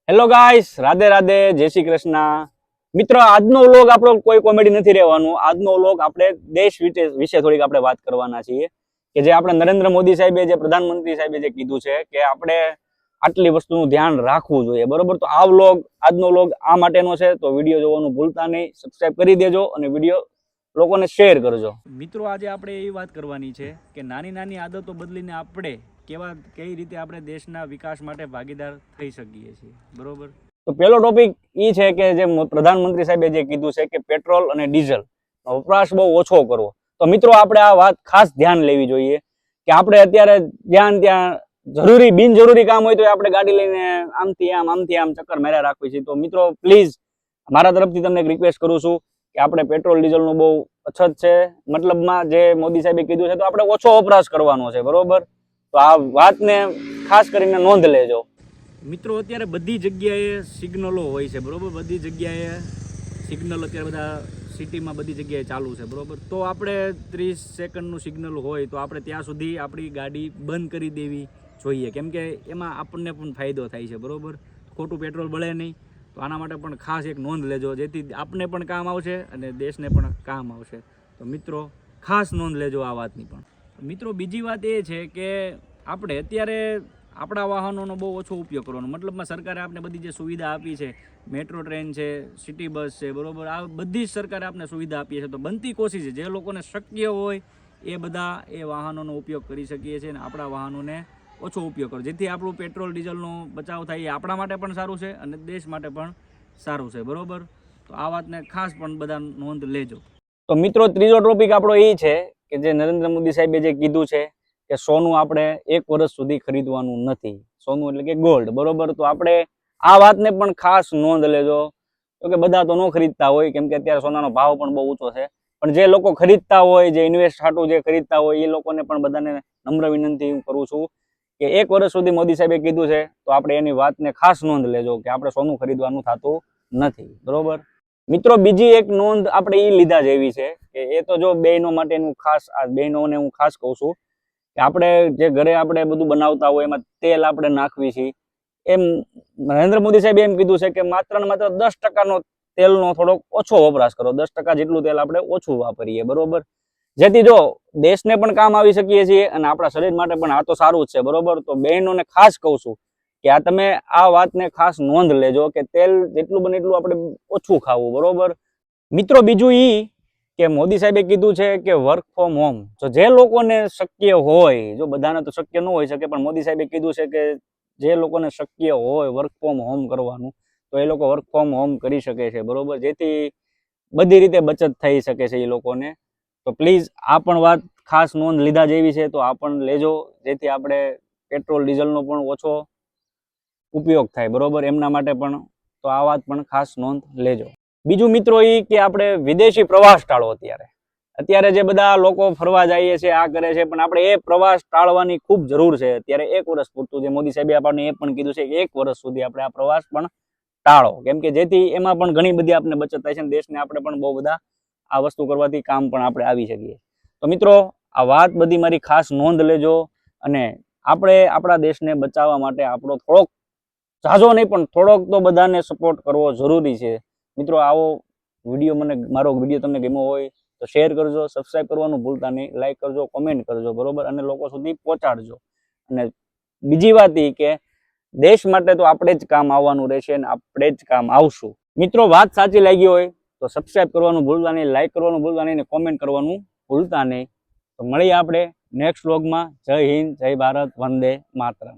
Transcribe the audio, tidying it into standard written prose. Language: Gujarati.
હેલો ગાઈસ, રાધે રાધે, જય શ્રી કૃષ્ણ. મિત્રો, આજનો વ્લોગ આપણો કોઈ કોમેડી નથી રહેવાનું. આજનો વ્લોગ આપણે દેશ વિશે થોડીક આપણે વાત કરવાના છીએ કે જે આપણે નરેન્દ્ર મોદી સાહેબે, જે પ્રધાનમંત્રી સાહેબે જે કીધું છે કે આપણે આટલી વસ્તુનું ધ્યાન રાખવું જોઈએ, બરોબર. તો આ વ્લોગ, આજનો વ્લોગ આ માટેનો છે. તો વિડીયો જોવાનું ભૂલતા નહીં, સબસ્ક્રાઇબ કરી દેજો અને વિડીયો લોકોને શેર કરજો. મિત્રો, આજે આપણે એ વાત કરવાની છે કે નાની નાની આદતો બદલીને આપણે કઈ રીતે આપણે દેશના વિકાસ માટે ભાગીદાર થઈ શકીએ છીએ, બરોબર. તો પહેલો ટોપિક એ છે કે જે પ્રધાનમંત્રી સાહેબે જે કીધું છે કે પેટ્રોલ અને ડીઝલ વપરાશ બહુ ઓછો કરવો. તો મિત્રો, આપણે આ વાત ખાસ ધ્યાન લેવી જોઈએ કે આપણે અત્યારે જ્યાં ત્યાં જરૂરી બિનજરૂરી કામ હોય તો આપણે ગાડી લઈને આમથી આમ ચક્કર માર્યા રાખવી છે. તો મિત્રો, પ્લીઝ મારા તરફથી તમને એક રિક્વેસ્ટ કરું છું કે આપણે પેટ્રોલ ડીઝલનું બહુ અછત છે, મતલબમાં જે મોદી સાહેબે કીધું છે તો આપણે ઓછો વપરાશ કરવાનો છે, બરોબર. તો આ વાતને ખાસ કરીને નોંધ લેજો. મિત્રો, અત્યારે બધી જગ્યાએ સિગ્નલો હોય છે, બરોબર. બધી જગ્યાએ સિગ્નલ અત્યારે બધા સિટીમાં બધી જગ્યાએ ચાલુ છે, બરોબર. તો આપણે 30 સેકન્ડનું સિગ્નલ હોય તો આપણે ત્યાં સુધી આપણી ગાડી બંધ કરી દેવી જોઈએ, કેમ કે એમાં આપણને પણ ફાયદો થાય છે, બરોબર. ખોટું પેટ્રોલ બળે નહીં. તો આના માટે પણ ખાસ એક નોંધ લેજો, જેથી આપને પણ કામ આવશે અને દેશને પણ કામ આવશે. તો મિત્રો, ખાસ નોંધ લેજો આ વાતની પણ. મિત્રો, બીજી વાત એ છે કે આપણે અત્યારે આપણા વાહનોનો બહુ ઓછો ઉપયોગ કરવાનો, મતલબમાં સરકારે આપણે બધી જે સુવિધા આપી છે, મેટ્રો ટ્રેન છે, સિટી બસ છે, બરોબર. આ બધી જ સરકારે આપણે સુવિધા આપી છે. તો બનતી કોશિશ છે જે લોકોને શક્ય હોય એ બધા એ વાહનોનો ઉપયોગ કરી શકીએ છીએ અને આપણા વાહનોને ઓછો ઉપયોગ કરો, જેથી આપણું પેટ્રોલ ડીઝલનો બચાવ થાય. એ આપણા માટે પણ સારું છે અને દેશ માટે પણ સારું છે, બરોબર. તો આ વાતને ખાસ પણ બધા નોંધ લેજો. તો મિત્રો, ત્રીજો ટોપિક આપણો એ છે કે જે નરેન્દ્ર મોદી સાહેબે જે કીધું છે કે સોનું આપણે 1 વર્ષ સુધી ખરીદવાનું નથી. સોનું એટલે કે ગોલ્ડ, બરોબર. તો આપણે આ વાતને પણ ખાસ નોંધ લેજો. તો કે બધા તો ન ખરીદતા હોય, કેમ કે અત્યારે સોનાનો ભાવ પણ બહુ ઊંચો છે. પણ જે લોકો ખરીદતા હોય, જે ઇન્વેસ્ટ હાટું જે ખરીદતા હોય, એ લોકોને પણ બધાને નમ્ર વિનંતી હું કરું છું કે 1 વર્ષ સુધી મોદી સાહેબે કીધું છે તો આપણે એની વાતને ખાસ નોંધ લેજો કે આપણે સોનું ખરીદવાનું થતું નથી, બરોબર. મિત્રો, બીજી એક નોંધ આપણે એ લીધા જેવી છે કે એ તો જો બહેનો માટેનું ખાસ, આ બહેનોને હું ખાસ કહું છું કે આપણે જે ઘરે આપણે બધું બનાવતા હોય એમાં તેલ આપણે નાખવી છીએ, એમ નરેન્દ્ર મોદી સાહેબે એમ કીધું છે કે માત્ર ને માત્ર 10% તેલનો થોડોક ઓછો વપરાશ કરો. 10% જેટલું તેલ આપણે ઓછું વાપરીએ, બરોબર. જેથી જો દેશને પણ કામ આવી શકીએ છીએ અને આપણા શરીર માટે પણ આ તો સારું જ છે, બરોબર. તો બહેનોને ખાસ કહું છું કે આ તમે આ વાતને ખાસ નોંધ લેજો કે તેલ જેટલું બને એટલું આપણે ઓછું ખાવું, બરોબર. મિત્રો, બીજું કે મોદી સાહેબે કીધું છે કે વર્ક ફ્રોમ હોમ. તો જે લોકોને શક્ય હોય, જો બધાને તો શક્ય ન હોઈ શકે, પણ મોદી સાહેબે કીધું છે કે જે લોકોને શક્ય હોય વર્ક ફ્રોમ હોમ કરવાનું, તો એ લોકો વર્ક ફ્રોમ હોમ કરી શકે છે, બરોબર. જેથી બધી રીતે બચત થઈ શકે છે એ લોકોને. તો પ્લીઝ આ પણ વાત ખાસ નોંધ લીધા જેવી છે, તો આ પણ લેજો, જેથી આપણે પેટ્રોલ ડીઝલનો પણ ઓછો ઉપયોગ થાય, બરોબર. એમના માટે પણ તો આ વાત પણ ખાસ નોંધ લેજો. બીજું મિત્રો, એ કે આપણે વિદેશી પ્રવાસ ટાળો. અત્યારે જે બધા લોકો ફરવા જઈએ છે, આ કરે છે, પણ આપણે એ પ્રવાસ ટાળવાની ખૂબ જરૂર છે. અત્યારે 1 વર્ષ પૂરતું જે મોદી સાહેબે આપણને એ પણ કીધું છે કે 1 વર્ષ સુધી આપણે આ પ્રવાસ પણ ટાળો, કેમ કે જેથી એમાં પણ ઘણી બધી આપણે બચત થાય છે અને દેશને આપણે પણ બહુ બધા આ વસ્તુ કરવાથી કામ પણ આપણે આવી શકીએ. તો મિત્રો, આ વાત બધી મારી ખાસ નોંધ લેજો અને આપણે આપણા દેશને બચાવવા માટે આપણો થોડોક, ઝાઝો નહીં પણ થોડોક તો બધાને સપોર્ટ કરવો જરૂરી છે. મિત્રો, આવો વિડીયો, મારો વિડીયો તમને ગમ્યો હોય તો શેર કરજો, સબસ્ક્રાઇબ કરવાનું ભૂલતા નહીં, લાઈક કરજો, કોમેન્ટ કરજો, બરોબર. અને લોકો સુધી પહોંચાડજો. અને બીજી વાત એ કે દેશ માટે તો આપણે જ કામ આવવાનું રહેશે અને આપણે જ કામ આવશું. મિત્રો, વાત સાચી લાગી હોય તો સબસ્ક્રાઇબ કરવાનું ભૂલતા નહીં, લાઈક કરવાનું ભૂલતા નહીં અને કોમેન્ટ કરવાનું ભૂલતા નહીં. તો મળીએ આપણે નેક્સ્ટ વ્લોગમાં. જય હિન્દ, જય ભારત, વંદે માતરમ.